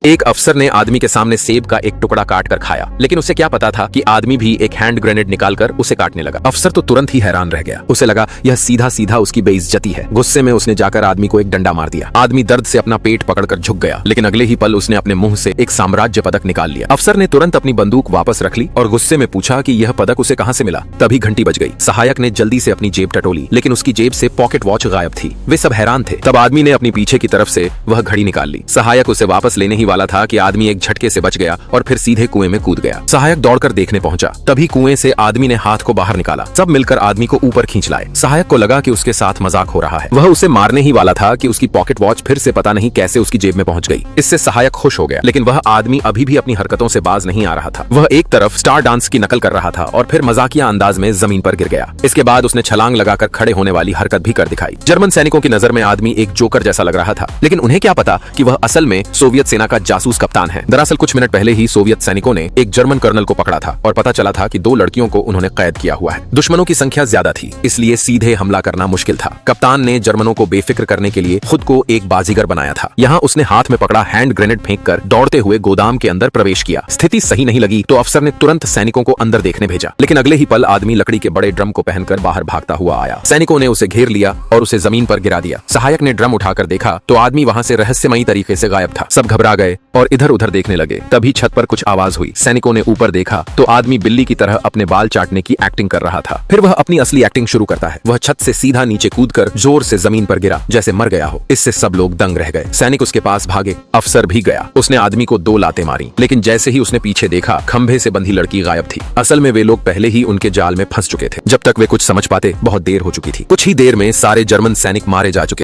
एक अफसर ने आदमी के सामने सेब का एक टुकड़ा काट कर खाया, लेकिन उसे क्या पता था कि आदमी भी एक हैंड ग्रेनेड निकालकर उसे काटने लगा। अफसर तो तुरंत ही हैरान रह गया। उसे लगा यह सीधा सीधा उसकी बेइज्जती है। गुस्से में उसने जाकर आदमी को एक डंडा मार दिया। आदमी दर्द से अपना पेट पकड़कर झुक गया, लेकिन अगले ही पल उसने अपने मुंह से एक साम्राज्य पदक निकाल लिया। अफसर ने तुरंत अपनी बंदूक वापस रख ली और गुस्से में पूछा कि यह पदक उसे कहां से मिला। तभी घंटी बज गई। सहायक ने जल्दी से अपनी जेब टटोली, लेकिन उसकी जेब से पॉकेट वॉच गायब थी। वे सब हैरान थे। तब आदमी ने अपनी पीछे की तरफ से वह घड़ी निकाल ली। सहायक उसे वापस लेने ही वाला था कि आदमी एक झटके से बच गया और फिर सीधे कुएं में कूद गया। सहायक दौड़कर देखने पहुंचा। तभी कुएं से आदमी ने हाथ को बाहर निकाला। सब मिलकर आदमी को ऊपर खींच लाए। सहायक को लगा कि उसके साथ मजाक हो रहा है। वह उसे मारने ही वाला था कि उसकी पॉकेट वॉच फिर से पता नहीं कैसे उसकी जेब में पहुंच गई। इससे सहायक खुश हो गया, लेकिन वह आदमी अभी भी अपनी हरकतों से बाज नहीं आ रहा था। वह एक तरफ स्टार डांस की नकल कर रहा था और फिर मजाकिया अंदाज में जमीन पर गिर गया। इसके बाद उसने छलांग लगाकर खड़े होने वाली हरकत भी कर दिखाई। जर्मन सैनिकों की नजर में आदमी एक जोकर जैसा लग रहा था, लेकिन उन्हें क्या पता कि वह असल में सोवियत सेना का जासूस कप्तान है। दरअसल कुछ मिनट पहले ही सोवियत सैनिकों ने एक जर्मन कर्नल को पकड़ा था और पता चला था कि 2 लड़कियों को उन्होंने कैद किया हुआ है। दुश्मनों की संख्या ज्यादा थी, इसलिए सीधे हमला करना मुश्किल था। कप्तान ने जर्मनों को बेफिक्र करने के लिए खुद को एक बाजीगर बनाया था। यहाँ उसने हाथ में पकड़ा हैंड ग्रेनेड फेंककर दौड़ते हुए गोदाम के अंदर प्रवेश किया। स्थिति सही नहीं लगी तो अफसर ने तुरंत सैनिकों को अंदर देखने भेजा, लेकिन अगले ही पल आदमी लकड़ी के बड़े ड्रम को पहनकर बाहर भागता हुआ आया। सैनिकों ने उसे घेर लिया और उसे जमीन पर गिरा दिया। सहायक ने ड्रम उठाकर देखा तो आदमी वहां से रहस्यमयी तरीके से गायब था। सब घबरा गए और इधर उधर देखने लगे। तभी छत पर कुछ आवाज हुई। सैनिकों ने ऊपर देखा तो आदमी बिल्ली की तरह अपने बाल चाटने की एक्टिंग कर रहा था। फिर वह अपनी असली एक्टिंग शुरू करता है। वह छत से सीधा नीचे कूदकर जोर से जमीन पर गिरा, जैसे मर गया हो। इससे सब लोग दंग रह गए। सैनिक उसके पास भागे। अफसर भी गया। उसने आदमी को 2 लातें मारी, लेकिन जैसे ही उसने पीछे देखा, खंभे से बंधी लड़की गायब थी। असल में वे लोग पहले ही उनके जाल में फंस चुके थे। जब तक वे कुछ समझ पाते बहुत देर हो चुकी थी। कुछ ही देर में सारे जर्मन सैनिक मारे जा चुके।